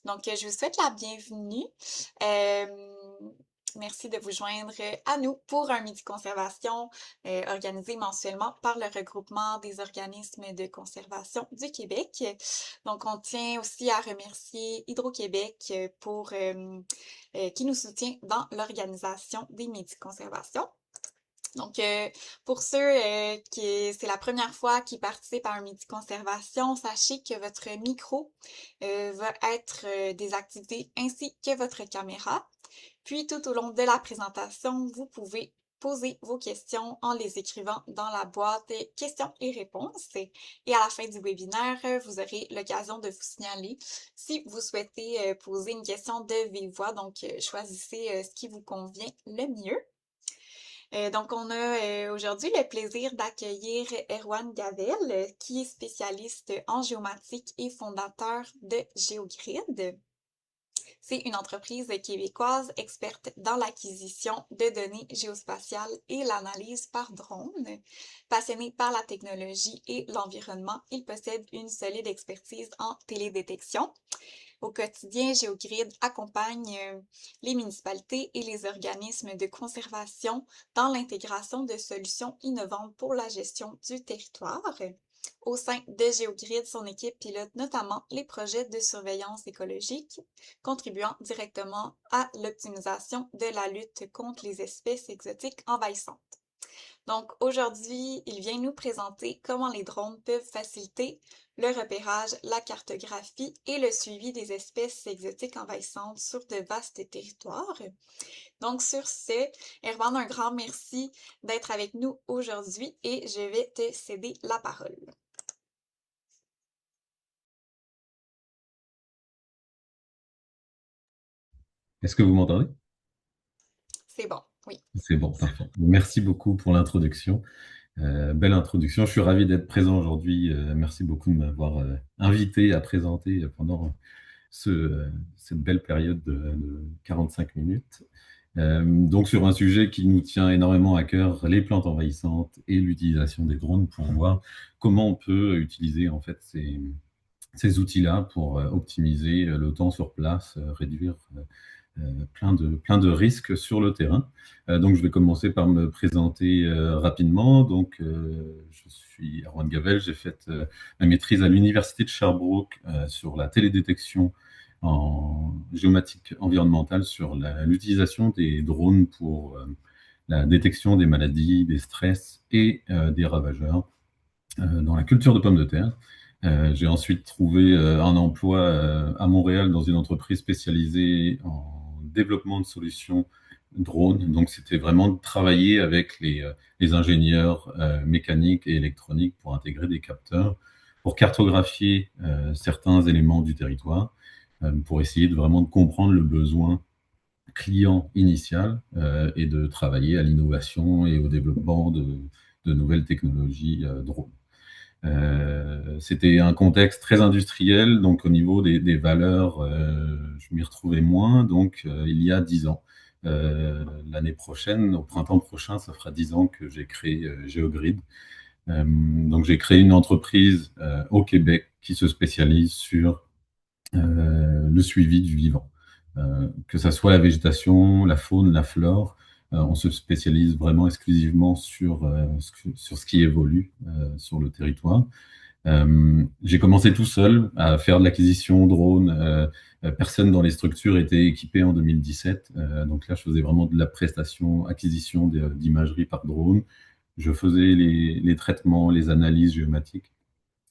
Donc, je vous souhaite la bienvenue. Euh, Merci de vous joindre à nous pour un midi conservation organisé mensuellement par le regroupement des organismes de conservation du Québec. Donc, on tient aussi à remercier Hydro-Québec pour qui nous soutient dans l'organisation des midis conservation. Donc, pour ceux qui c'est la première fois qu'ils participent à un midi conservation, sachez que votre micro va être désactivé ainsi que votre caméra. Puis, tout au long de la présentation, vous pouvez poser vos questions en les écrivant dans la boîte questions et réponses. Et à la fin du webinaire, vous aurez l'occasion de vous signaler si vous souhaitez poser une question de vive voix. Donc, choisissez ce qui vous convient le mieux. Donc, on a aujourd'hui le plaisir d'accueillir Erwan Gavel, qui est spécialiste en géomatique et fondateur de GeoGrid. C'est une entreprise québécoise experte dans l'acquisition de données géospatiales et l'analyse par drone. Passionné par la technologie et l'environnement, il possède une solide expertise en télédétection. Au quotidien, GeoGrid accompagne les municipalités et les organismes de conservation dans l'intégration de solutions innovantes pour la gestion du territoire. Au sein de GeoGrid, son équipe pilote notamment les projets de surveillance écologique, contribuant directement à l'optimisation de la lutte contre les espèces exotiques envahissantes. Donc aujourd'hui, il vient nous présenter comment les drones peuvent faciliter le repérage, la cartographie et le suivi des espèces exotiques envahissantes sur de vastes territoires. Donc sur ce, Erwan, un grand merci d'être avec nous aujourd'hui et je vais te céder la parole. Est-ce que vous m'entendez? C'est bon, oui. C'est bon, parfait. Merci beaucoup pour l'introduction. Belle introduction. Je suis ravi d'être présent aujourd'hui. Merci beaucoup de m'avoir invité à présenter pendant cette belle période de 45 minutes. Donc, sur un sujet qui nous tient énormément à cœur, les plantes envahissantes et l'utilisation des drones pour voir comment on peut utiliser en fait ces outils-là pour optimiser le temps sur place, réduire plein de risques sur le terrain. Donc, je vais commencer par me présenter rapidement. Donc, je suis Erwan Gavel. J'ai fait ma maîtrise à l'Université de Sherbrooke sur la télédétection en géomatique environnementale sur l'utilisation des drones pour la détection des maladies, des stress et des ravageurs dans la culture de pommes de terre. J'ai ensuite trouvé un emploi à Montréal dans une entreprise spécialisée en développement de solutions drones. Donc, c'était vraiment de travailler avec les ingénieurs mécaniques et électroniques pour intégrer des capteurs, pour cartographier certains éléments du territoire, pour essayer de vraiment de comprendre le besoin client initial et de travailler à l'innovation et au développement de nouvelles technologies drones. C'était un contexte très industriel, donc au niveau des valeurs, je m'y retrouvais moins. Donc, il y a 10 ans, l'année prochaine, au printemps prochain, ça fera 10 ans que j'ai créé GeoGrid. Donc, j'ai créé une entreprise au Québec qui se spécialise sur le suivi du vivant. Que ça soit la végétation, la faune, la flore, on se spécialise vraiment exclusivement sur ce qui évolue sur le territoire. J'ai commencé tout seul à faire de l'acquisition drone. Personne dans les structures était équipé en 2017. Donc là, je faisais vraiment de la prestation, acquisition d'imagerie par drone. Je faisais les traitements, les analyses géomatiques.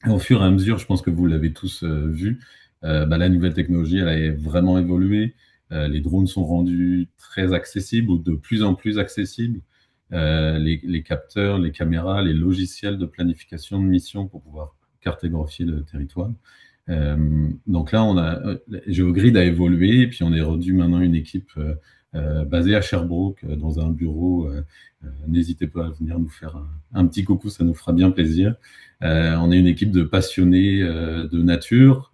Et au fur et à mesure, je pense que vous l'avez tous vu, la nouvelle technologie, elle a vraiment évolué. Les drones sont rendus très accessibles ou de plus en plus accessibles. Les capteurs, les caméras, les logiciels de planification de mission pour pouvoir cartographier le territoire. Donc là, GeoGrid a évolué et puis on est rendu maintenant une équipe basée à Sherbrooke dans un bureau. N'hésitez pas à venir nous faire un petit coucou, ça nous fera bien plaisir. On est une équipe de passionnés de nature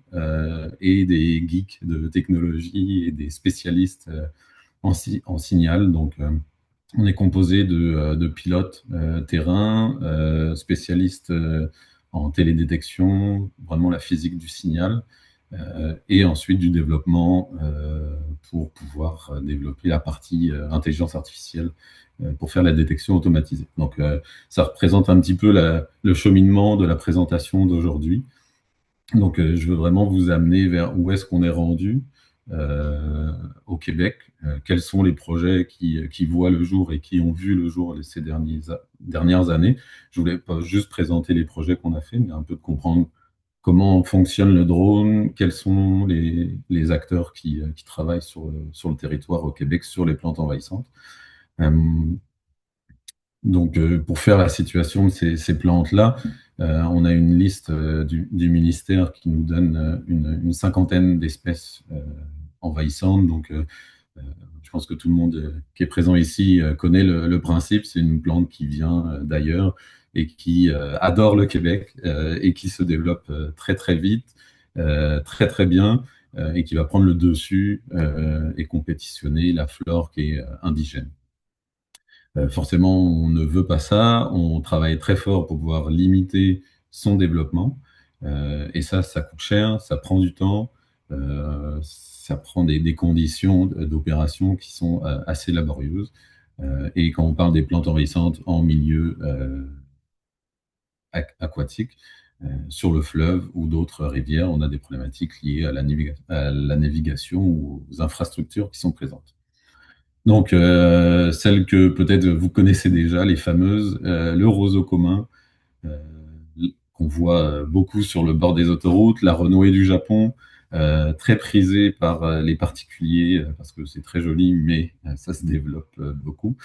et des geeks de technologie et des spécialistes en signal. Donc, on est composé de pilotes terrain, spécialistes en télédétection, vraiment la physique du signal, et ensuite du développement pour pouvoir développer la partie intelligence artificielle pour faire la détection automatisée. Donc, ça représente un petit peu le cheminement de la présentation d'aujourd'hui. Donc, je veux vraiment vous amener vers où est-ce qu'on est rendu euh, au Québec, quels sont les projets qui voient le jour et qui ont vu le jour ces dernières années. Je voulais pas juste présenter les projets qu'on a fait, mais un peu de comprendre comment fonctionne le drone, quels sont les acteurs qui travaillent sur le territoire au Québec sur les plantes envahissantes. Euh, donc, pour faire la situation de ces plantes-là, on a une liste du ministère qui nous donne une cinquantaine d'espèces envahissantes. Donc, euh, je pense que tout le monde qui est présent ici connaît le principe. C'est une plante qui vient d'ailleurs et qui adore le Québec et qui se développe très très vite, très très bien et qui va prendre le dessus et compétitionner la flore qui est indigène. Forcément, on ne veut pas ça. On travaille très fort pour pouvoir limiter son développement. Et ça coûte cher, ça prend du temps, ça prend des conditions d'opération qui sont assez laborieuses. Et quand on parle des plantes envahissantes en milieu aquatique, sur le fleuve ou d'autres rivières, on a des problématiques liées à la navigation ou aux infrastructures qui sont présentes. Donc, celles que peut-être vous connaissez déjà, les fameuses, le roseau commun, euh, qu'on voit beaucoup sur le bord des autoroutes, la renouée du Japon, très prisée par les particuliers parce que c'est très joli, mais ça se développe beaucoup.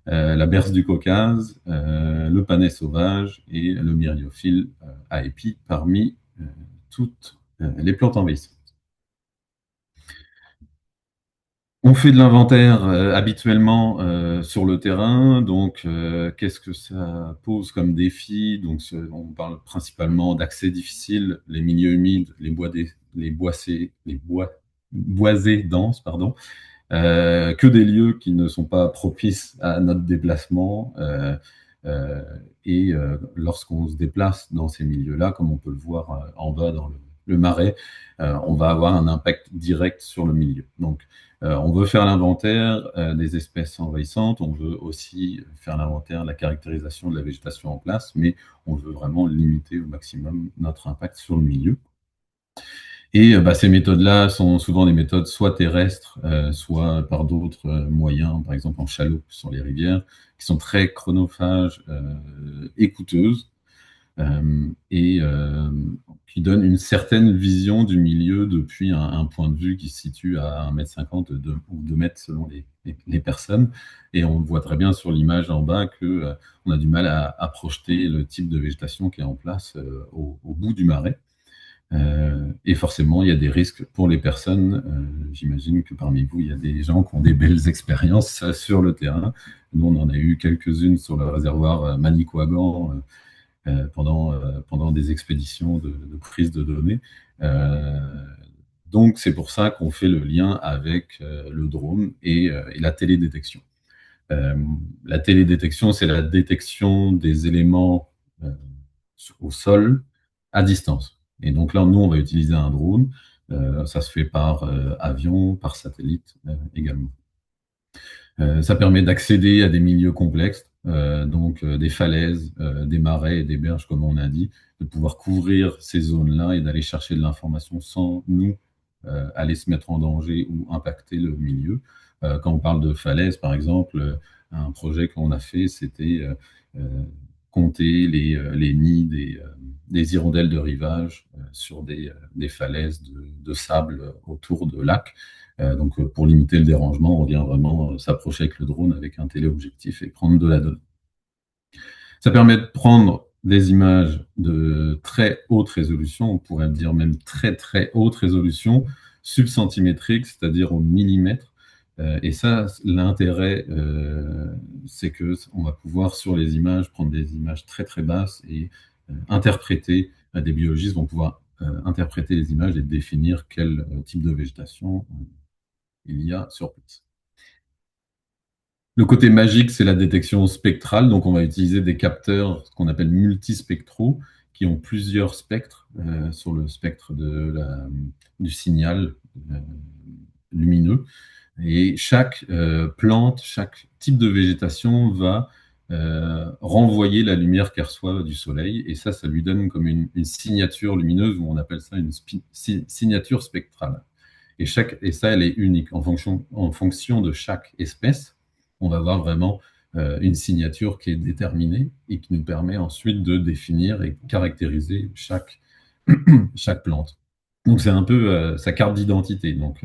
La berce du Caucase, le panais sauvage et le myriophile à épis parmi toutes les plantes envahissantes. On fait de l'inventaire habituellement sur le terrain, donc qu'est-ce que ça pose comme défi? Donc on parle principalement d'accès difficile, les milieux humides, les boisés denses, pardon, que des lieux qui ne sont pas propices à notre déplacement. Euh, et lorsqu'on se déplace dans ces milieux-là, comme on peut le voir en bas dans le marais, on va avoir un impact direct sur le milieu. Donc, on veut faire l'inventaire des espèces envahissantes, on veut aussi faire l'inventaire, la caractérisation de la végétation en place, mais on veut vraiment limiter au maximum notre impact sur le milieu. Et ces méthodes-là sont souvent des méthodes soit terrestres, soit par d'autres moyens, par exemple en chaloupe sur les rivières, qui sont très chronophages et coûteuses, et qui donnent une certaine vision du milieu depuis un point de vue qui se situe à 1,50 m ou 2 mètres selon les personnes. Et on voit très bien sur l'image en bas que on a du mal à projeter le type de végétation qui est en place au bout du marais. Et forcément, il y a des risques pour les personnes. J'imagine que parmi vous, il y a des gens qui ont des belles expériences sur le terrain. Nous, on en a eu quelques-unes sur le réservoir Manicouagan pendant des expéditions de prise de données. Euh, donc, c'est pour ça qu'on fait le lien avec le drone et la télédétection. Euh, la télédétection, c'est la détection des éléments euh, au sol à distance. Et donc là, nous, on va utiliser un drone. Ça se fait par avion, par satellite également. Ça permet d'accéder à des milieux complexes, donc des falaises, des marais et des berges, comme on a dit, de pouvoir couvrir ces zones-là et d'aller chercher de l'information sans nous aller se mettre en danger ou impacter le milieu. Quand on parle de falaises, par exemple, un projet qu'on a fait, c'était euh, compter les nids des hirondelles de rivage sur des falaises de sable autour de lacs. Donc, pour limiter le dérangement, on vient vraiment s'approcher avec le drone avec un téléobjectif et prendre de la donnée. Ça permet de prendre des images de très haute résolution, on pourrait dire même très très haute résolution, subcentimétrique, c'est-à-dire au millimètre. Et ça, l'intérêt, c'est que on va pouvoir sur les images prendre des images très très basses et interpréter. Des biologistes vont pouvoir interpréter les images et définir quel type de végétation il y a sur place. Le côté magique, c'est la détection spectrale. Donc, on va utiliser des capteurs, ce qu'on appelle multispectraux, qui ont plusieurs spectres sur le spectre du signal euh, lumineux. Et chaque plante, chaque type de végétation va renvoyer la lumière qu'elle reçoit du soleil. Et ça lui donne comme une signature lumineuse, où on appelle ça une signature spectrale. Et ça, elle est unique. En fonction de chaque espèce, on va avoir vraiment une signature qui est déterminée et qui nous permet ensuite de définir et caractériser chaque plante. Donc c'est un peu sa carte d'identité. Donc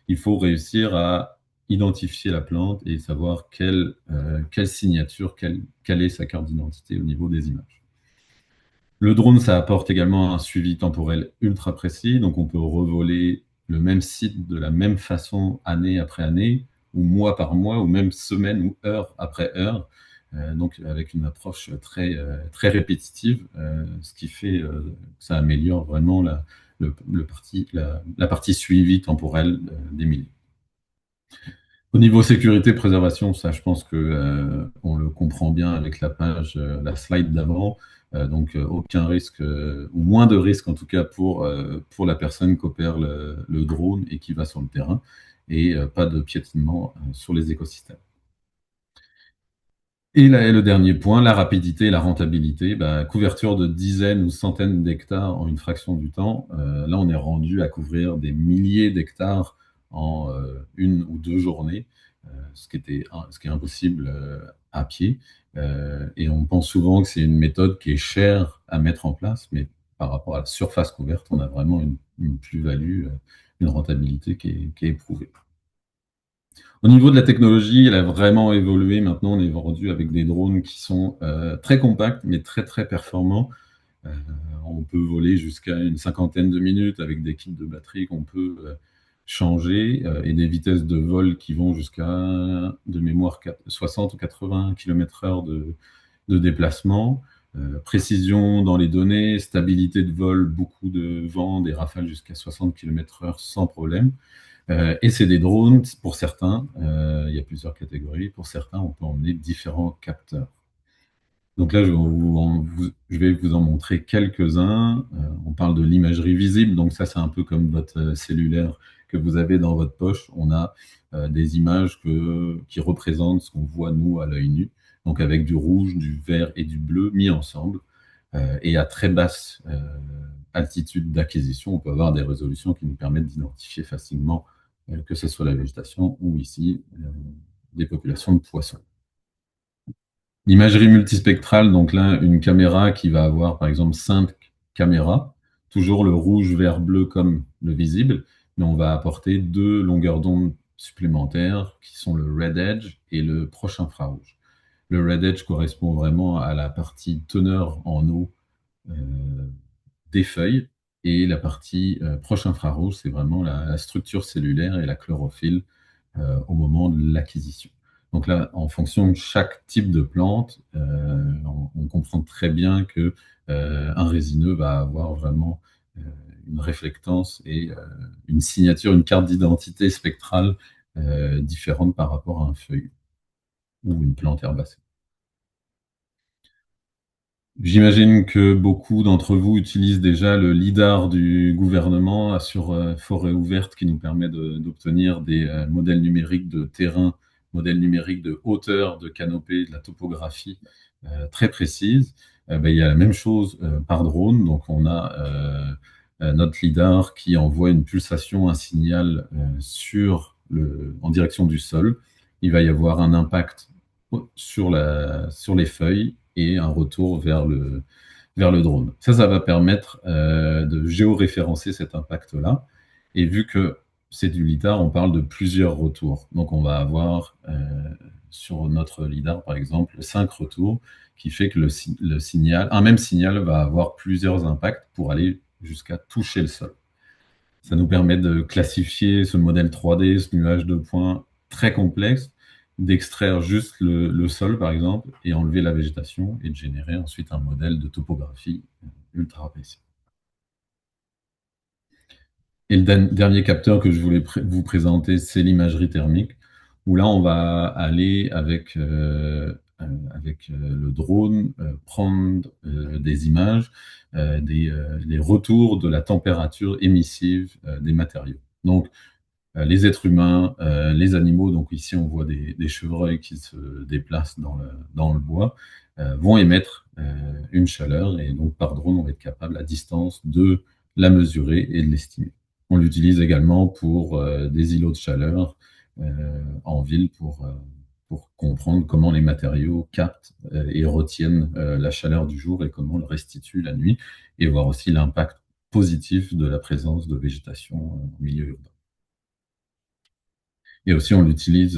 il faut réussir à identifier la plante et savoir quelle signature, quelle est sa carte d'identité au niveau des images. Le drone, ça apporte également un suivi temporel ultra précis, donc on peut revoler le même site de la même façon année après année, ou mois par mois, ou même semaine ou heure après heure, donc avec une approche très répétitive, ce qui fait que ça améliore vraiment la partie suivi temporel des milliers. Au niveau sécurité, préservation, ça, je pense que on le comprend bien avec la page, la slide d'avant. Donc, aucun risque, ou moins de risque en tout cas pour la personne qui opère le drone et qui va sur le terrain, et pas de piétinement sur les écosystèmes. Et le dernier point, la rapidité et la rentabilité. Bah, couverture de dizaines ou centaines d'hectares en une fraction du temps. Là, on est rendu à couvrir des milliers d'hectares en 1 ou 2 journées, ce qui est impossible à pied. Et on pense souvent que c'est une méthode qui est chère à mettre en place, mais par rapport à la surface couverte, on a vraiment une plus-value, une rentabilité qui est éprouvée. Au niveau de la technologie, elle a vraiment évolué. Maintenant, on est vendu avec des drones qui sont très compacts, mais très, très performants. Euh, on peut voler jusqu'à une cinquantaine de minutes avec des kits de batterie qu'on peut changer, et des vitesses de vol qui vont jusqu'à, de mémoire, 60 ou 80 km/h de déplacement. Précision dans les données, stabilité de vol, beaucoup de vent, des rafales jusqu'à 60 km/h sans problème. Et c'est des drones, pour certains, il y a plusieurs catégories. Pour certains, on peut emmener différents capteurs. Donc là, je vais vous en montrer quelques-uns. On parle de l'imagerie visible. Donc ça, c'est un peu comme votre cellulaire que vous avez dans votre poche. On a des images qui représentent ce qu'on voit, nous, à l'œil nu. Donc avec du rouge, du vert et du bleu mis ensemble. Et à très basse altitude d'acquisition, on peut avoir des résolutions qui nous permettent d'identifier facilement que ce soit la végétation ou ici des populations de poissons. L'imagerie multispectrale, donc là, une caméra qui va avoir par exemple 5 caméras, toujours le rouge, vert, bleu comme le visible, mais on va apporter 2 longueurs d'onde supplémentaires qui sont le red edge et le proche infrarouge. Le red edge correspond vraiment à la partie teneur en eau des feuilles, et la partie proche infrarouge, c'est vraiment la structure cellulaire et la chlorophylle au moment de l'acquisition. Donc là, en fonction de chaque type de plante, on comprend très bien que un résineux va avoir vraiment une réflectance et une signature, une carte d'identité spectrale différente par rapport à un feuillu ou une plante herbacée. J'imagine que beaucoup d'entre vous utilisent déjà le lidar du gouvernement sur forêt ouverte, qui nous permet d'obtenir des modèles numériques de terrain, modèles numériques de hauteur, de canopée, de la topographie très précise. Ben, il y a la même chose par drone. Donc on a notre lidar qui envoie une pulsation, un signal en direction du sol. Il va y avoir un impact sur les feuilles et un retour vers le drone. Ça va permettre de géoréférencer cet impact-là. Et vu que c'est du lidar, on parle de plusieurs retours. Donc on va avoir sur notre lidar, par exemple, 5 retours, qui fait que un même signal va avoir plusieurs impacts pour aller jusqu'à toucher le sol. Ça nous permet de classifier ce modèle 3D, ce nuage de points très complexe, d'extraire juste le sol, par exemple, et enlever la végétation, et de générer ensuite un modèle de topographie ultra précis. Et le dernier capteur que je voulais vous présenter, c'est l'imagerie thermique, où là, on va aller avec avec le drone, prendre des images, les retours de la température émissive des matériaux. Donc, les êtres humains, les animaux, donc ici on voit des chevreuils qui se déplacent dans le bois, vont émettre une chaleur et donc par drone on va être capable à distance de la mesurer et de l'estimer. On l'utilise également pour des îlots de chaleur en ville pour comprendre comment les matériaux captent et retiennent la chaleur du jour et comment le restituent la nuit, et voir aussi l'impact positif de la présence de végétation au milieu urbain. Et aussi, on l'utilise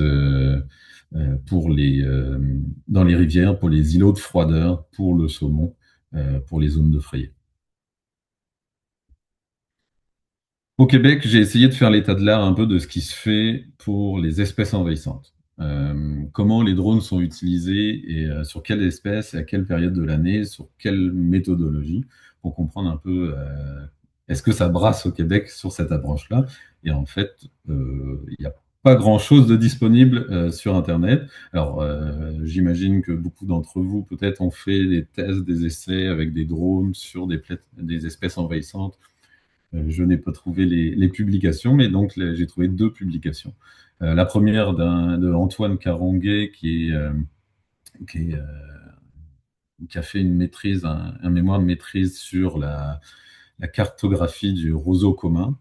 dans les rivières, pour les îlots de froideur, pour le saumon, pour les zones de frayère. Au Québec, j'ai essayé de faire l'état de l'art un peu de ce qui se fait pour les espèces envahissantes. Comment les drones sont utilisés et sur quelle espèce, à quelle période de l'année, sur quelle méthodologie, pour comprendre un peu est-ce que ça brasse au Québec sur cette approche-là. Et en fait, il n'y a pas grand-chose de disponible sur Internet. Alors, j'imagine que beaucoup d'entre vous, peut-être, ont fait des tests, des essais avec des drones sur des espèces envahissantes. Je n'ai pas trouvé les publications, mais donc j'ai trouvé deux publications. La première de Antoine Caronguet qui, est, qui a fait une maîtrise, un mémoire de maîtrise sur la cartographie du roseau commun.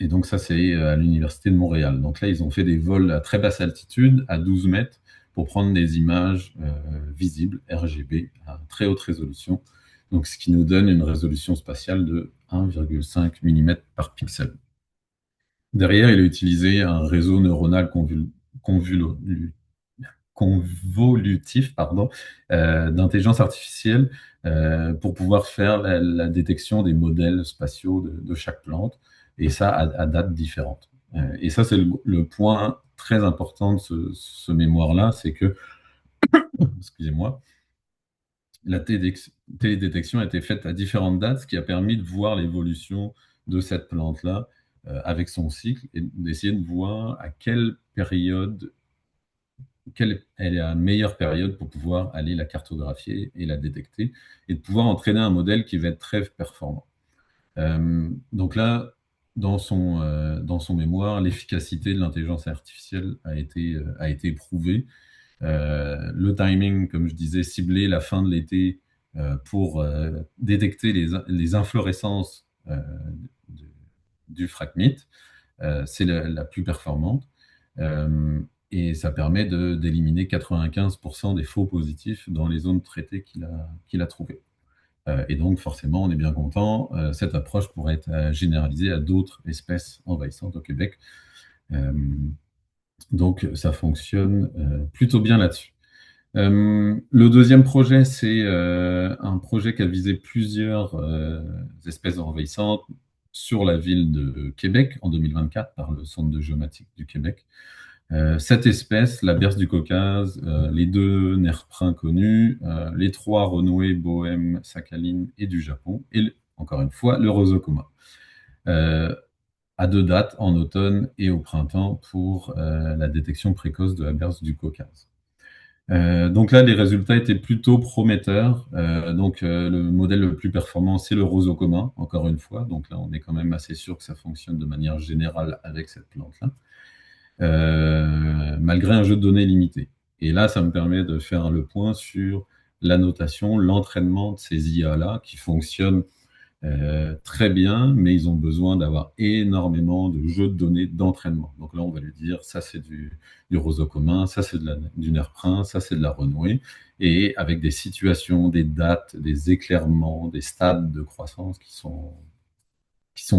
Et donc ça, c'est à l'Université de Montréal. Donc là, ils ont fait des vols à très basse altitude, à 12 mètres, pour prendre des images visibles, RGB, à très haute résolution. Donc ce qui nous donne une résolution spatiale de 1,5 mm par pixel. Derrière, il a utilisé un réseau neuronal convolutif, d'intelligence artificielle pour pouvoir faire la détection des modèles spatiaux de chaque plante, et ça à dates différentes. Et ça, c'est le point très important de ce mémoire-là, c'est que, excusez-moi, la télédétection a été faite à différentes dates, ce qui a permis de voir l'évolution de cette plante-là avec son cycle, et d'essayer de voir à quelle période quelle est la meilleure période pour pouvoir aller la cartographier et la détecter, et de pouvoir entraîner un modèle qui va être très performant. Donc là, dans son mémoire, l'efficacité de l'intelligence artificielle a été prouvée. Le timing, comme je disais, ciblé la fin de l'été pour détecter les inflorescences du fragmite, c'est la plus performante. Euh, et ça permet d'éliminer 95% des faux positifs dans les zones traitées qu'il a trouvées. Et donc, forcément, on est bien content. Cette approche pourrait être généralisée à d'autres espèces envahissantes au Québec. Euh, donc, ça fonctionne plutôt bien là-dessus. Le deuxième projet, c'est un projet qui a visé plusieurs espèces envahissantes sur la ville de Québec en 2024 par le Centre de géomatique du Québec. Cette espèce, la berce du Caucase, les deux nerprins connus, les trois renouées bohème, sakhaline et du Japon, et encore une fois, le roseau commun. À deux dates, en automne et au printemps, pour la détection précoce de la berce du Caucase. Donc là, les résultats étaient plutôt prometteurs. Le modèle le plus performant, c'est le roseau commun, encore une fois. Donc là, on est quand même assez sûr que ça fonctionne de manière générale avec cette plante-là. Malgré un jeu de données limité. Et là, ça me permet de faire le point sur l'annotation, l'entraînement de ces IA-là qui fonctionnent très bien, mais ils ont besoin d'avoir énormément de jeux de données d'entraînement. Donc là, on va lui dire, ça c'est du roseau commun, ça c'est du nerprin, ça c'est de la renouée, et avec des situations, des dates, des éclairements, des stades de croissance qui sont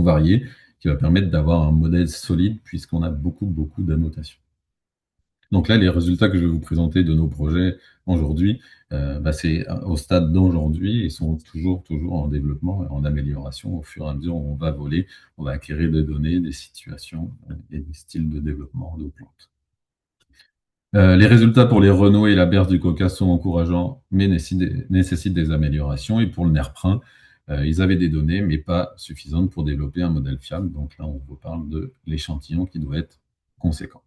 variés, qui va permettre d'avoir un modèle solide puisqu'on a beaucoup, beaucoup d'annotations. Donc là, les résultats que je vais vous présenter de nos projets aujourd'hui, c'est au stade d'aujourd'hui et sont toujours, toujours en développement et en amélioration au fur et à mesure où on va voler, on va acquérir des données, des situations et des styles de développement de plantes. Les résultats pour les renouées et la berce du Caucase sont encourageants, mais nécessitent des améliorations. Et pour le nerprin, ils avaient des données, mais pas suffisantes pour développer un modèle fiable. Donc là, on vous parle de l'échantillon qui doit être conséquent.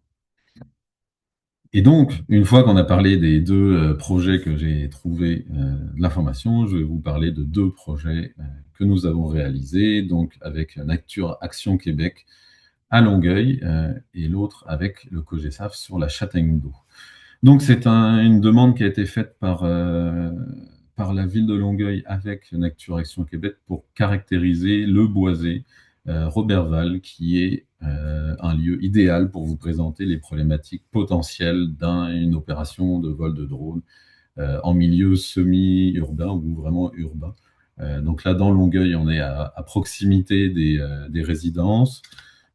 Et donc, une fois qu'on a parlé des deux projets que j'ai trouvé de l'information, je vais vous parler de deux projets que nous avons réalisés, donc avec Nature Action Québec à Longueuil et l'autre avec le COGESAF sur la Châtaigne d'eau. Donc, c'est une demande qui a été faite par la ville de Longueuil avec Nature Action Québec pour caractériser le boisé Roberval, qui est un lieu idéal pour vous présenter les problématiques potentielles d'une opération de vol de drone en milieu semi-urbain ou vraiment urbain. Donc là, dans Longueuil, on est à proximité des résidences.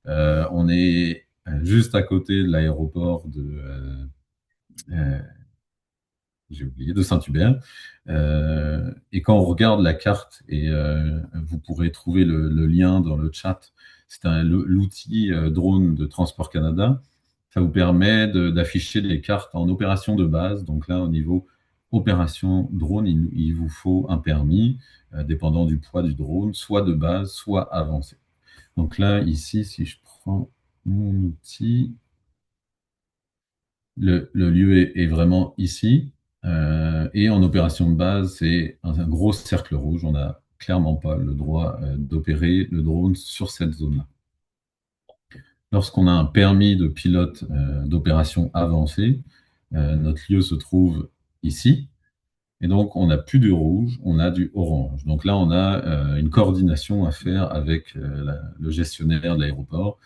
On est juste à côté de l'aéroport euh, j'ai oublié, de Saint-Hubert. Et quand on regarde la carte, et vous pourrez trouver le lien dans le chat, c'est l'outil drone de Transport Canada. Ça vous permet d'afficher les cartes en opération de base. Donc là, au niveau opération drone, il vous faut un permis, dépendant du poids du drone, soit de base, soit avancé. Donc là, ici, si je prends mon outil, le lieu est vraiment ici. Et en opération de base, c'est un gros cercle rouge. On n'a clairement pas le droit d'opérer le drone sur cette zone-là. Lorsqu'on a un permis de pilote d'opération avancée, notre lieu se trouve ici. Et donc, on n'a plus du rouge, on a du orange. Donc là, on a une coordination à faire avec le gestionnaire de l'aéroport.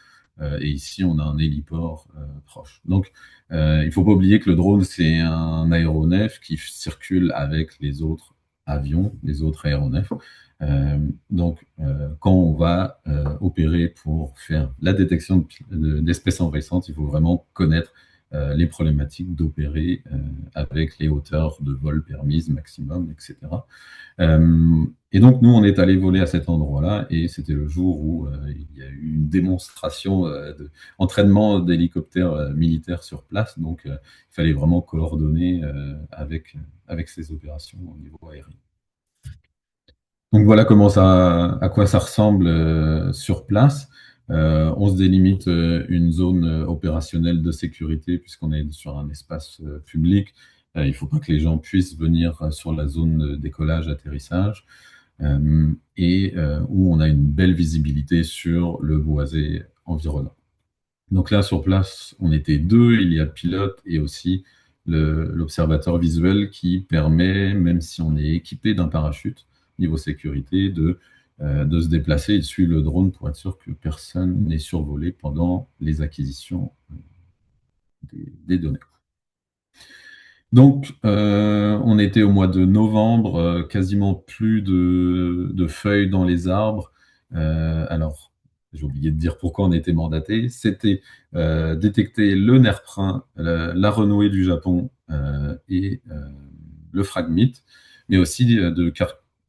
Et ici, on a un héliport proche. Donc, il ne faut pas oublier que le drone, c'est un aéronef qui circule avec les autres avions, les autres aéronefs. Donc, quand on va opérer pour faire la détection d'espèces envahissantes, il faut vraiment connaître les problématiques d'opérer avec les hauteurs de vol permises maximum, etc. Et donc, nous, on est allé voler à cet endroit-là, et c'était le jour où il y a eu une démonstration d'entraînement d'hélicoptères militaires sur place. Donc, il fallait vraiment coordonner avec ces opérations au niveau aérien. Donc voilà à quoi ça ressemble sur place. On se délimite une zone opérationnelle de sécurité puisqu'on est sur un espace public. Il ne faut pas que les gens puissent venir sur la zone de décollage, atterrissage, et où on a une belle visibilité sur le boisé environnant. Donc là, sur place, on était deux. Il y a le pilote et aussi l'observateur visuel qui permet, même si on est équipé d'un parachute, niveau sécurité, de se déplacer et de suivre le drone pour être sûr que personne n'est survolé pendant les acquisitions des données. Donc, on était au mois de novembre, quasiment plus de feuilles dans les arbres. Alors, j'ai oublié de dire pourquoi on était mandaté. C'était détecter le nerf prun, la renouée du Japon et le phragmite, mais aussi de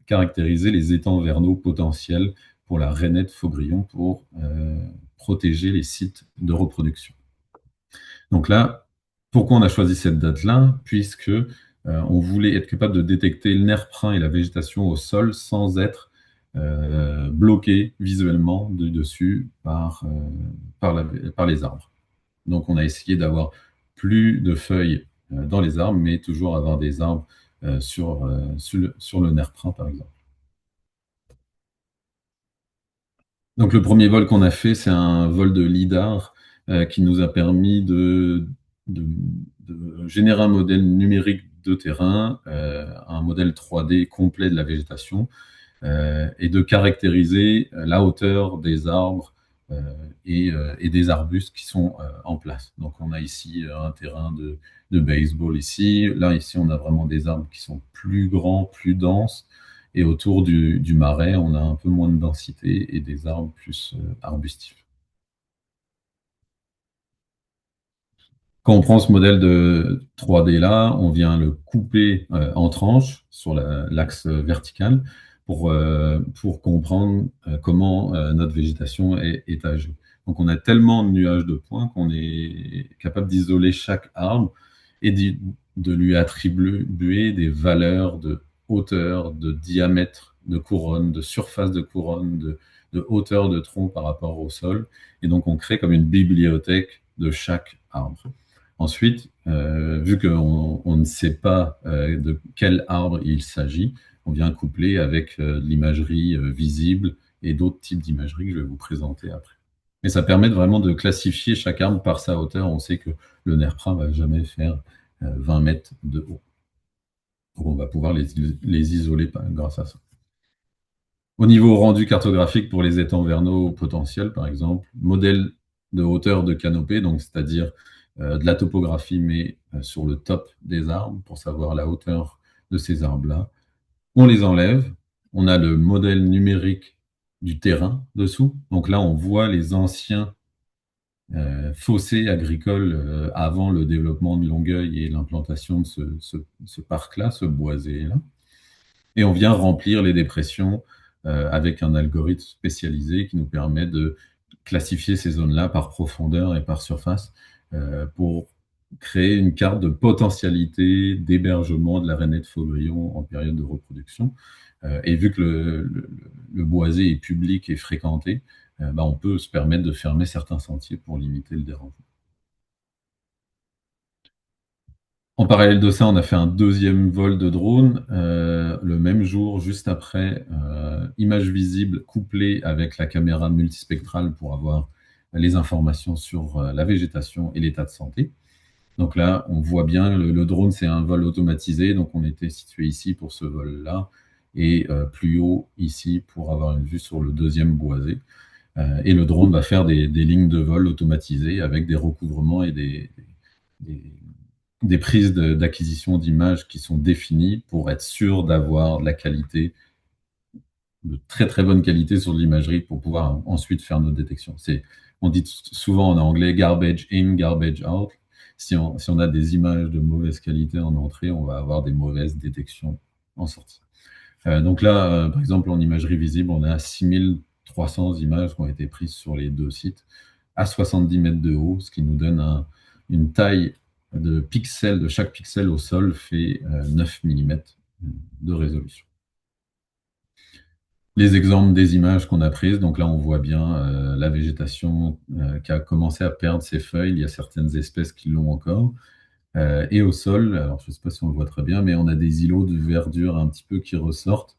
caractériser les étangs vernaux potentiels pour la rainette faugrillon pour protéger les sites de reproduction. Donc là, pourquoi on a choisi cette date-là? Puisque on voulait être capable de détecter le nerf prun et la végétation au sol sans être bloqué visuellement du dessus par les arbres. Donc on a essayé d'avoir plus de feuilles dans les arbres, mais toujours avoir des arbres sur le nerf prun, par exemple. Donc le premier vol qu'on a fait, c'est un vol de lidar qui nous a permis de- de générer un modèle numérique de terrain, un modèle 3D complet de la végétation, et de caractériser la hauteur des arbres et des arbustes qui sont en place. Donc on a ici un terrain de baseball ici. Là, ici, on a vraiment des arbres qui sont plus grands, plus denses. Et autour du marais, on a un peu moins de densité et des arbres plus arbustifs. Quand on prend ce modèle de 3D là, on vient le couper en tranches sur l'axe vertical pour comprendre comment notre végétation est âgée. Donc on a tellement de nuages de points qu'on est capable d'isoler chaque arbre et de lui attribuer des valeurs de hauteur, de diamètre de couronne, de surface de couronne, de hauteur de tronc par rapport au sol. Et donc on crée comme une bibliothèque de chaque arbre. Ensuite, vu qu'on ne sait pas de quel arbre il s'agit, on vient coupler avec de l'imagerie visible et d'autres types d'imagerie que je vais vous présenter après. Mais ça permet vraiment de classifier chaque arbre par sa hauteur. On sait que le nerf prin va jamais faire 20 mètres de haut. Donc on va pouvoir les isoler grâce à ça. Au niveau rendu cartographique pour les étangs vernaux potentiels, par exemple, modèle de hauteur de canopée, donc c'est-à-dire de la topographie, mais sur le top des arbres, pour savoir la hauteur de ces arbres-là. On les enlève, on a le modèle numérique du terrain dessous. Donc là, on voit les anciens fossés agricoles avant le développement de Longueuil et l'implantation de ce parc-là, ce boisé-là. Et on vient remplir les dépressions avec un algorithme spécialisé qui nous permet de classifier ces zones-là par profondeur et par surface pour créer une carte de potentialité d'hébergement de la rainette faugrillon en période de reproduction. Et vu que le boisé est public et fréquenté, on peut se permettre de fermer certains sentiers pour limiter le dérangement. En parallèle de ça, on a fait un deuxième vol de drone le même jour, juste après, image visible couplée avec la caméra multispectrale pour avoir les informations sur la végétation et l'état de santé. Donc là, on voit bien, le drone, c'est un vol automatisé, donc on était situé ici pour ce vol-là, et plus haut ici pour avoir une vue sur le deuxième boisé. Et le drone va faire des lignes de vol automatisées avec des recouvrements et des prises d'acquisition d'images qui sont définies pour être sûr d'avoir de la qualité, de très très bonne qualité sur de l'imagerie pour pouvoir ensuite faire nos détections. On dit souvent en anglais garbage in, garbage out. Si on a des images de mauvaise qualité en entrée, on va avoir des mauvaises détections en sortie. Donc là, par exemple, en imagerie visible, on a 6300 images qui ont été prises sur les deux sites à 70 mètres de haut, ce qui nous donne une taille de pixels, de chaque pixel au sol fait 9 mm de résolution. Les exemples des images qu'on a prises, donc là on voit bien la végétation qui a commencé à perdre ses feuilles, il y a certaines espèces qui l'ont encore. Et au sol, alors je ne sais pas si on le voit très bien, mais on a des îlots de verdure un petit peu qui ressortent,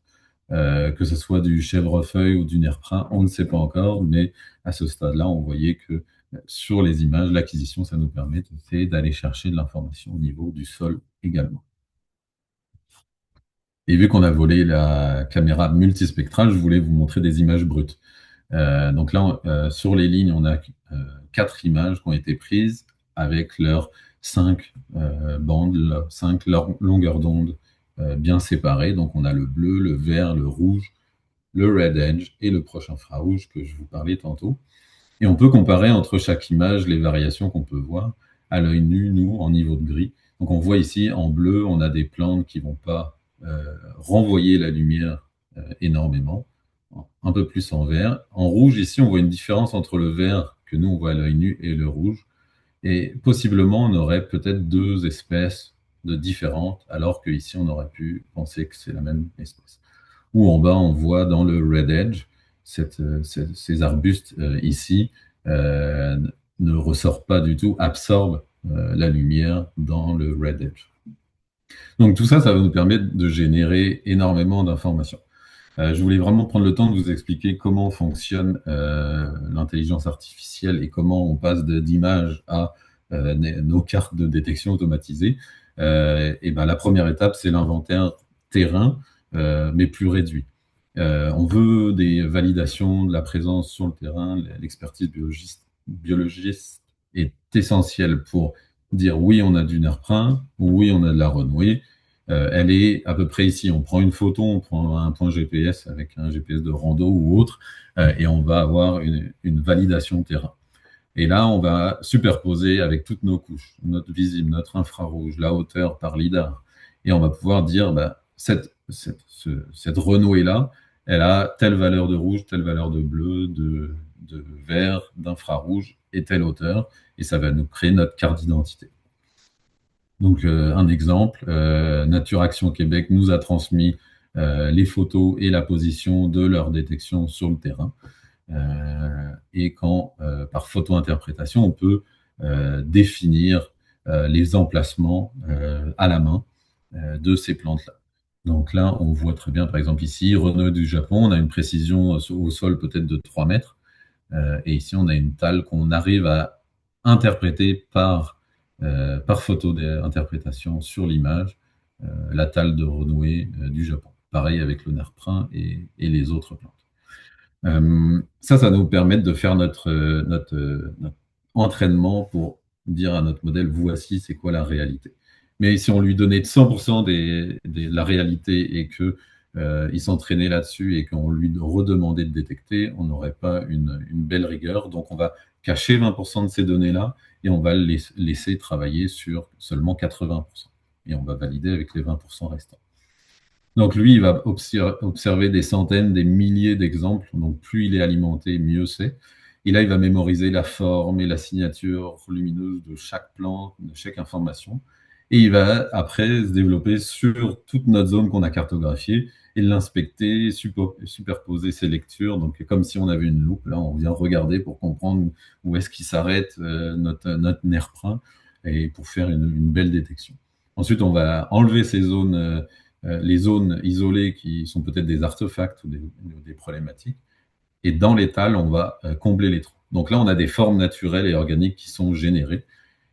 que ce soit du chèvrefeuille ou du nerf prin, on ne sait pas encore, mais à ce stade-là, on voyait que sur les images, l'acquisition, ça nous permet d'aller chercher de l'information au niveau du sol également. Et vu qu'on a volé la caméra multispectrale, je voulais vous montrer des images brutes. Donc là, sur les lignes, on a 4 images qui ont été prises avec leurs 5 bandes, 5 longueurs d'onde bien séparées. Donc on a le bleu, le vert, le rouge, le red edge et le proche infrarouge que je vous parlais tantôt. Et on peut comparer entre chaque image les variations qu'on peut voir à l'œil nu, nous, en niveau de gris. Donc on voit ici, en bleu, on a des plantes qui ne vont pas renvoyer la lumière énormément, un peu plus en vert. En rouge, ici, on voit une différence entre le vert que nous, on voit à l'œil nu et le rouge. Et possiblement, on aurait peut-être 2 espèces de différentes, alors qu'ici, on aurait pu penser que c'est la même espèce. Ou en bas, on voit dans le red edge, ces arbustes ici ne ressortent pas du tout, absorbent la lumière dans le red edge. Donc tout ça, ça va nous permettre de générer énormément d'informations. Je voulais vraiment prendre le temps de vous expliquer comment fonctionne l'intelligence artificielle et comment on passe d'images à nos cartes de détection automatisées. Et ben, la première étape, c'est l'inventaire terrain, mais plus réduit. On veut des validations de la présence sur le terrain. L'expertise biologiste est essentielle pour dire oui, on a du nerf prin, oui, on a de la renouée. Elle est à peu près ici. On prend une photo, on prend un point GPS avec un GPS de rando ou autre, et on va avoir une validation terrain. Et là, on va superposer avec toutes nos couches, notre visible, notre infrarouge, la hauteur par lidar. Et on va pouvoir dire, cette renouée-là, elle a telle valeur de rouge, telle valeur de bleu, de vert, d'infrarouge et telle hauteur. Et ça va nous créer notre carte d'identité. Donc, un exemple, Nature Action Québec nous a transmis les photos et la position de leur détection sur le terrain. Et quand, par photo-interprétation, on peut définir les emplacements à la main de ces plantes-là. Donc là, on voit très bien, par exemple ici, Renault du Japon, on a une précision au sol peut-être de 3 mètres. Et ici, on a une talle qu'on arrive à interpréter par photo d'interprétation sur l'image, la talle de renouée du Japon. Pareil avec le nerf prun et les autres plantes. Ça nous permet de faire notre entraînement pour dire à notre modèle, voici c'est quoi la réalité. Mais si on lui donnait 100% la réalité et que il s'entraînait là-dessus et qu'on lui redemandait de détecter, on n'aurait pas une belle rigueur. Donc on va cacher 20% de ces données-là et on va les laisser travailler sur seulement 80%. Et on va valider avec les 20% restants. Donc lui, il va observer des centaines, des milliers d'exemples. Donc plus il est alimenté, mieux c'est. Et là, il va mémoriser la forme et la signature lumineuse de chaque plante, de chaque information. Et il va après se développer sur toute notre zone qu'on a cartographiée et l'inspecter, superposer ses lectures. Donc comme si on avait une loupe, là, on vient regarder pour comprendre où est-ce qu'il s'arrête notre nerf print et pour faire une belle détection. Ensuite, on va enlever ces zones les zones isolées qui sont peut-être des artefacts ou des problématiques. Et dans l'étal, on va combler les trous. Donc là, on a des formes naturelles et organiques qui sont générées.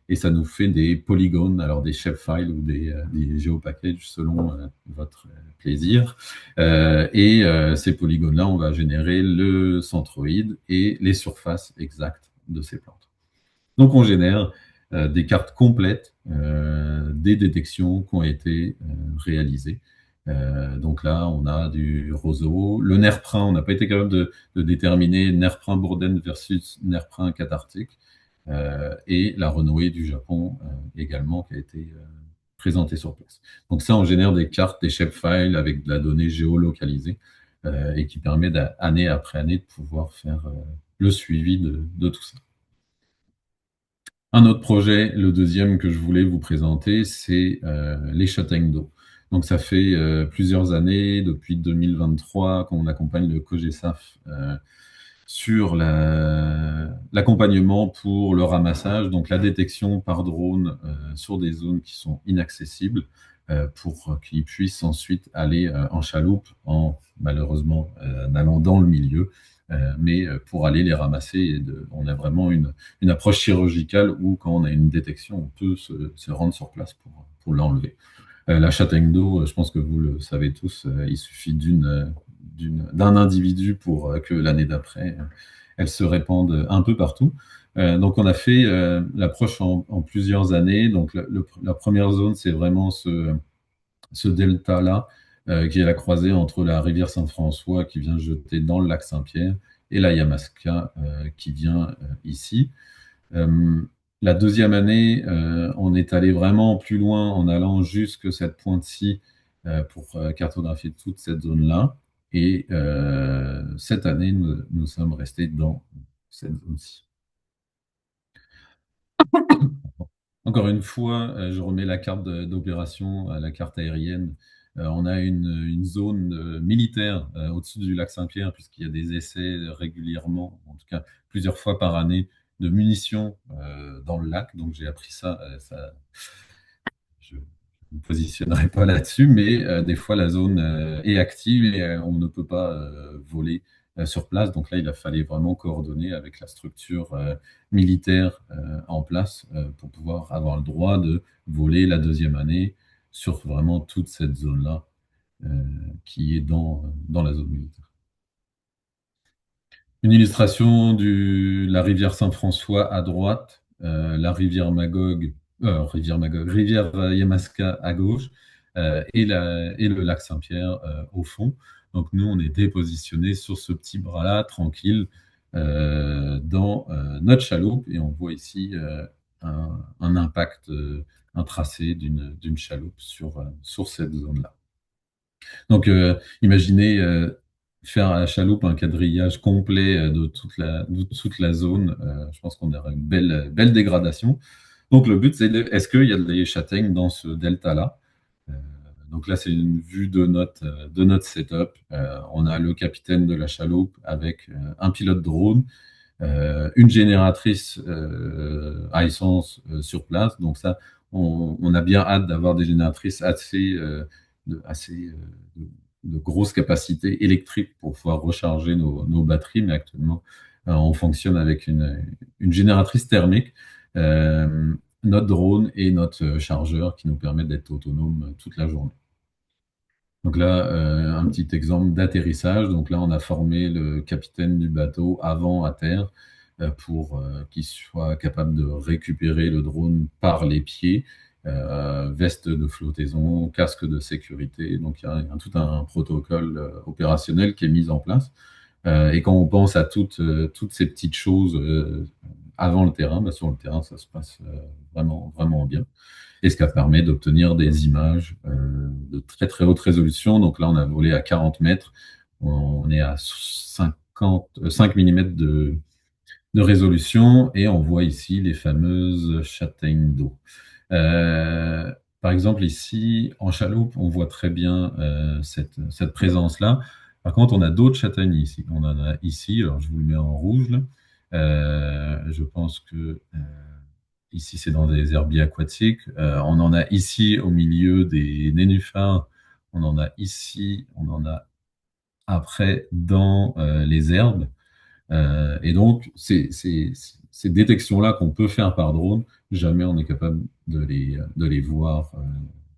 Et ça nous fait des polygones, alors des shapefiles ou des geopackages selon votre plaisir. Ces polygones-là, on va générer le centroïde et les surfaces exactes de ces plantes. Donc on génère des cartes complètes des détections qui ont été réalisées. Donc là, on a du roseau. Le nerf prun, on n'a pas été capable de déterminer nerf prun Bourdaine versus nerf prun cathartique. Et la renouée du Japon également qui a été présentée sur place. Donc ça, on génère des cartes, des shapefiles avec de la donnée géolocalisée et qui permet d'année après année de pouvoir faire le suivi de tout ça. Un autre projet, le deuxième que je voulais vous présenter, c'est les châtaignes d'eau. Donc ça fait plusieurs années, depuis 2023, qu'on accompagne le COGESAF sur l'accompagnement pour le ramassage, donc la détection par drone sur des zones qui sont inaccessibles pour qu'ils puissent ensuite aller en chaloupe, malheureusement en allant dans le milieu, mais pour aller les ramasser. On a vraiment une approche chirurgicale où quand on a une détection, on peut se rendre sur place pour l'enlever. La châtaigne d'eau, je pense que vous le savez tous, il suffit d'un individu pour que l'année d'après, elle se répande un peu partout. Donc on a fait l'approche en plusieurs années. Donc la première zone, c'est vraiment ce delta-là, qui est la croisée entre la rivière Saint-François qui vient jeter dans le lac Saint-Pierre et la Yamaska qui vient ici. Euh, la deuxième année, on est allé vraiment plus loin en allant jusque cette pointe-ci pour cartographier toute cette zone-là. Et cette année, nous sommes restés dans cette zone-ci. Encore une fois, je remets la carte d'opération, la carte aérienne. On a une zone militaire au-dessus du lac Saint-Pierre, puisqu'il y a des essais régulièrement, en tout cas plusieurs fois par année, de munitions dans le lac. Donc j'ai appris ça. Je ne me positionnerai pas là-dessus, mais des fois la zone est active et on ne peut pas voler sur place. Donc là, il a fallu vraiment coordonner avec la structure militaire en place pour pouvoir avoir le droit de voler la deuxième année sur vraiment toute cette zone-là qui est dans la zone militaire. Une illustration de la rivière Saint-François à droite, la rivière Yamaska à gauche, et le lac Saint-Pierre au fond. Donc nous, on est dépositionnés sur ce petit bras-là, tranquille, dans notre chaloupe, et on voit ici un impact, un tracé d'une chaloupe sur cette zone-là. Donc, imaginez faire à la chaloupe un quadrillage complet de toute la zone. Je pense qu'on aura une belle dégradation. Donc, le but, c'est est-ce qu'il y a des châtaignes dans ce delta-là? Euh, donc là, c'est une vue de notre setup. On a le capitaine de la chaloupe avec un pilote drone une génératrice à essence sur place. Donc ça, on a bien hâte d'avoir des génératrices assez de, de grosses capacités électriques pour pouvoir recharger nos batteries. Mais actuellement, on fonctionne avec une génératrice thermique, euh, notre drone et notre chargeur qui nous permettent d'être autonomes toute la journée. Donc là, un petit exemple d'atterrissage. Donc là, on a formé le capitaine du bateau avant à terre pour qu'il soit capable de récupérer le drone par les pieds, veste de flottaison, casque de sécurité. Donc il y a tout un protocole opérationnel qui est mis en place. Et quand on pense à toutes ces petites choses avant le terrain, bah, sur le terrain, ça se passe vraiment, vraiment bien et ce qui permet d'obtenir des images de très très haute résolution. Donc là, on a volé à 40 mètres, on est à 5 mm de résolution et on voit ici les fameuses châtaignes d'eau. Euh, Par exemple, ici, en chaloupe, on voit très bien cette présence-là. Par contre, on a d'autres châtaignes ici. On en a ici, alors je vous le mets en rouge, là. Je pense que ici, c'est dans des herbiers aquatiques. On en a ici au milieu des nénuphars. On en a ici, on en a après dans les herbes. Et donc, ces détections-là qu'on peut faire par drone, jamais on est capable de les voir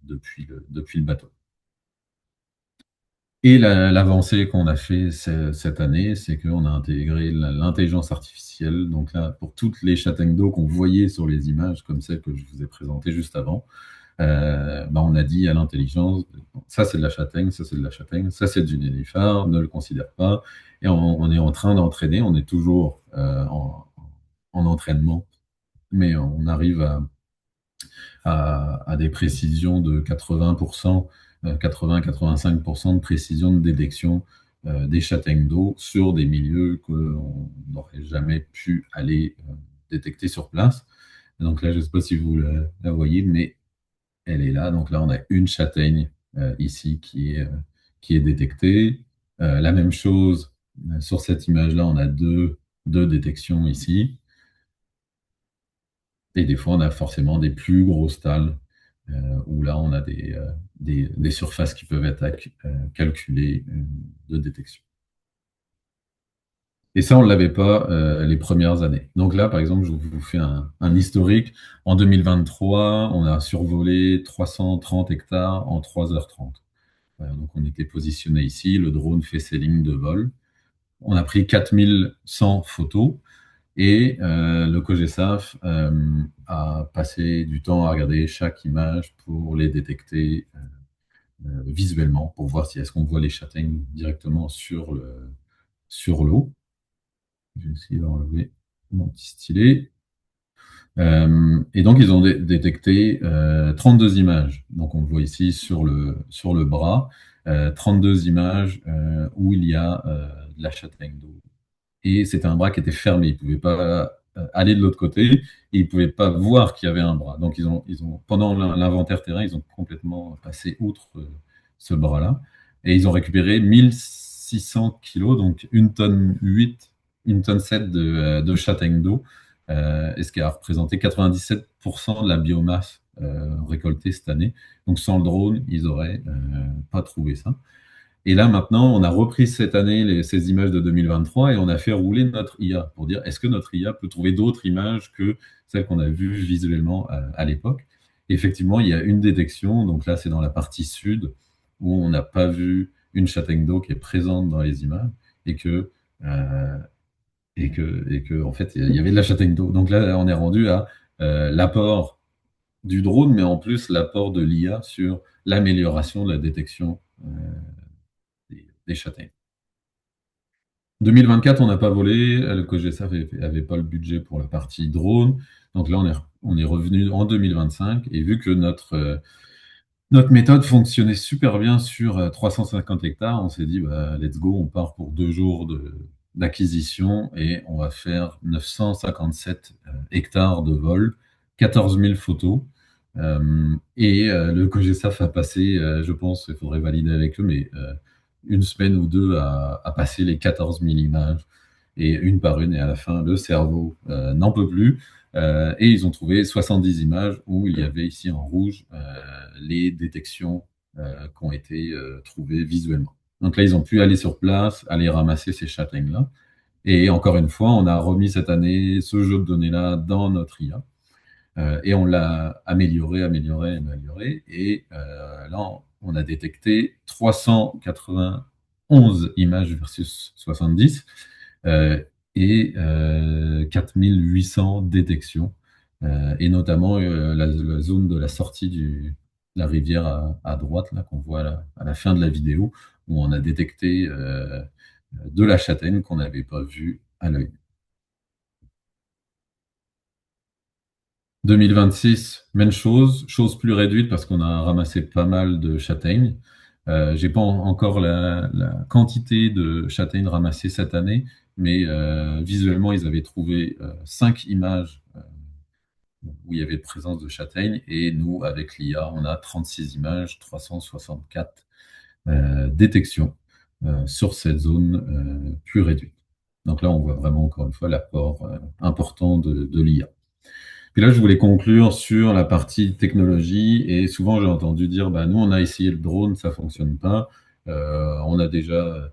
depuis le bateau. Et l'avancée qu'on a fait cette année, c'est qu'on a intégré l'intelligence artificielle. Donc là, pour toutes les châtaignes d'eau qu'on voyait sur les images, comme celles que je vous ai présentées juste avant, bah, on a dit à l'intelligence, ça c'est de la châtaigne, ça c'est de la châtaigne, ça c'est du nénuphar, ne le considère pas. Et on est en train d'entraîner, on est toujours en entraînement, mais on arrive à des précisions de 80%, 80-85% de précision de détection des châtaignes d'eau sur des milieux qu'on n'aurait jamais pu aller détecter sur place. Donc là, je ne sais pas si vous la voyez, mais elle est là. Donc là, on a une châtaigne ici qui est détectée. La même chose sur cette image-là, on a deux détections ici. Et des fois, on a forcément des plus grosses talles où là, on a des surfaces qui peuvent être calculées de détection. Et ça, on ne l'avait pas les premières années. Donc là, par exemple, je vous fais un historique. En 2023, on a survolé 330 hectares en 3h30. Donc on était positionné ici, le drone fait ses lignes de vol. On a pris 4100 photos et le COGESAF a passé du temps à regarder chaque image pour les détecter visuellement, pour voir si est-ce qu'on voit les châtaignes directement sur l'eau. Je vais essayer d'enlever mon petit stylet. Et donc, ils ont détecté 32 images. Donc, on le voit ici sur le bras, 32 images où il y a de la châtaigne d'eau. Et c'était un bras qui était fermé. Ils ne pouvaient pas aller de l'autre côté et ils ne pouvaient pas voir qu'il y avait un bras. Donc, pendant l'inventaire terrain, ils ont complètement passé outre ce bras-là. Et ils ont récupéré 1600 kilos, donc 1 tonne 8, 1 tonne 7 de châtaigne d'eau, et ce qui a représenté 97% de la biomasse récoltée cette année. Donc, sans le drone, ils n'auraient pas trouvé ça. Et là, maintenant, on a repris cette année ces images de 2023 et on a fait rouler notre IA pour dire est-ce que notre IA peut trouver d'autres images que celles qu'on a vues visuellement à l'époque. Effectivement, il y a une détection, donc là, c'est dans la partie sud où on n'a pas vu une châtaigne d'eau qui est présente dans les images et euh, que, en fait, il y avait de la châtaigne d'eau. Donc là, on est rendu à l'apport du drone, mais en plus l'apport de l'IA sur l'amélioration de la détection des châtaignes. 2024, on n'a pas volé. Le COGESA n'avait pas le budget pour la partie drone. Donc là, on est revenu en 2025. Et vu que notre méthode fonctionnait super bien sur 350 hectares, on s'est dit, bah, let's go, on part pour 2 jours d'acquisition et on va faire 957 hectares de vol, 14 000 photos. Le COGESAF a passé, je pense, il faudrait valider avec eux, mais une semaine ou deux à passer les 14 000 images. et une par une. Et à la fin, le cerveau n'en peut plus. Et ils ont trouvé 70 images où il y avait ici en rouge les détections qui ont été trouvées visuellement. Donc là, ils ont pu aller sur place, aller ramasser ces châtaignes-là. Et encore une fois, on a remis cette année ce jeu de données-là dans notre IA. Et on l'a amélioré, amélioré, amélioré. Et là, on a détecté 391 images versus 70 euh, et 4800 détections. Et notamment la zone de la sortie de la rivière à droite, là, qu'on voit à la fin de la vidéo, où on a détecté de la châtaigne qu'on n'avait pas vue à l'œil. 2026, même chose, chose plus réduite parce qu'on a ramassé pas mal de châtaignes. J'ai pas encore la quantité de châtaignes ramassées cette année, mais visuellement, ils avaient trouvé 5 images où il y avait présence de châtaignes, et nous, avec l'IA, on a 36 images, 364 détections sur cette zone plus réduite. Donc là, on voit vraiment, encore une fois, l'apport important de l'IA. Puis là, je voulais conclure sur la partie technologie. Et souvent, j'ai entendu dire, bah, nous, on a essayé le drone, ça fonctionne pas. On a déjà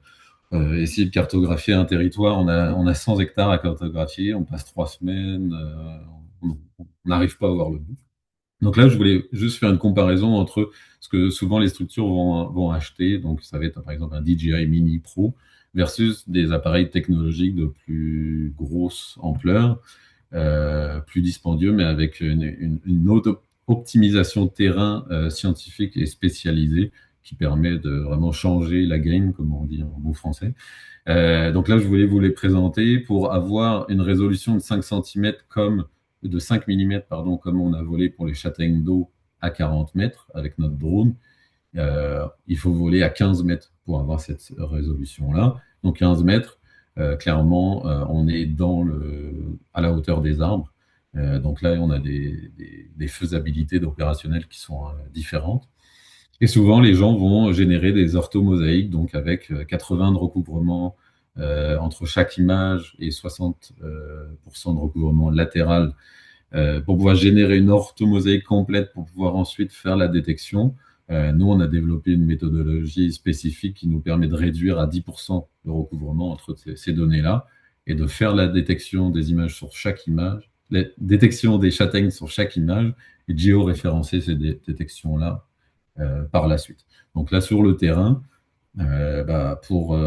essayé de cartographier un territoire. On a 100 hectares à cartographier. On passe 3 semaines. On n'arrive pas à voir le bout. Donc là, je voulais juste faire une comparaison entre ce que souvent les structures vont acheter. Donc, ça va être par exemple un DJI Mini Pro versus des appareils technologiques de plus grosse ampleur, plus dispendieux, mais avec une autre optimisation de terrain scientifique et spécialisée qui permet de vraiment changer la game, comme on dit en bon français. Donc là, je voulais vous les présenter pour avoir une résolution de 5 cm de 5 mm, pardon, comme on a volé pour les châtaignes d'eau à 40 mètres avec notre drone. Il faut voler à 15 mètres pour avoir cette résolution-là. Donc 15 mètres, clairement, on est à la hauteur des arbres. Donc là, on a des faisabilités d'opérationnel qui sont différentes. Et souvent, les gens vont générer des orthomosaïques, donc avec 80 de recouvrement entre chaque image et 60% de recouvrement latéral pour pouvoir générer une orthomosaïque complète pour pouvoir ensuite faire la détection. Nous, on a développé une méthodologie spécifique qui nous permet de réduire à 10% le recouvrement entre ces données-là et de faire la détection des images sur chaque image, la détection des châtaignes sur chaque image et de géoréférencer ces détections-là par la suite. Donc là, sur le terrain, pour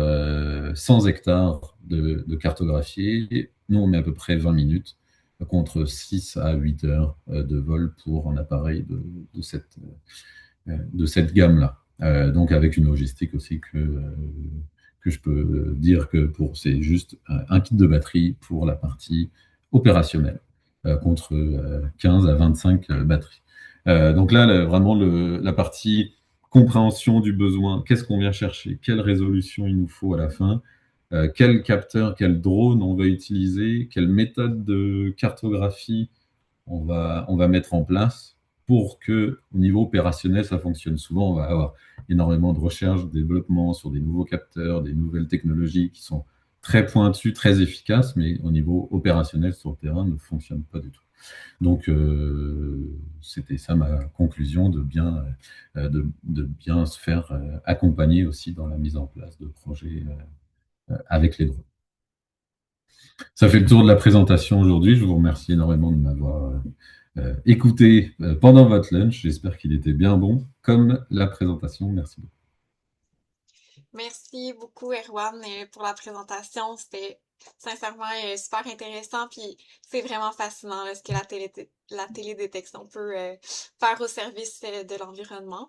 100 hectares de cartographier, nous, on met à peu près 20 minutes contre 6 à 8 heures de vol pour un appareil de cette gamme-là. Donc avec une logistique aussi que je peux dire que c'est juste un kit de batterie pour la partie opérationnelle contre 15 à 25 batteries. Donc là, vraiment la partie compréhension du besoin, qu'est-ce qu'on vient chercher, quelle résolution il nous faut à la fin, quel capteur, quel drone on va utiliser, quelle méthode de cartographie on va mettre en place pour que, au niveau opérationnel, ça fonctionne. Souvent, on va avoir énormément de recherche, de développement sur des nouveaux capteurs, des nouvelles technologies qui sont très pointues, très efficaces, mais au niveau opérationnel sur le terrain ne fonctionnent pas du tout. Donc, c'était ça ma conclusion de bien se faire accompagner aussi dans la mise en place de projets avec les drones. Ça fait le tour de la présentation aujourd'hui. Je vous remercie énormément de m'avoir écouté pendant votre lunch. J'espère qu'il était bien bon, comme la présentation. Merci beaucoup. Merci beaucoup, Erwan, pour la présentation. C'était sincèrement super intéressant. Puis c'est vraiment fascinant là, ce que la télédétection peut faire au service de l'environnement.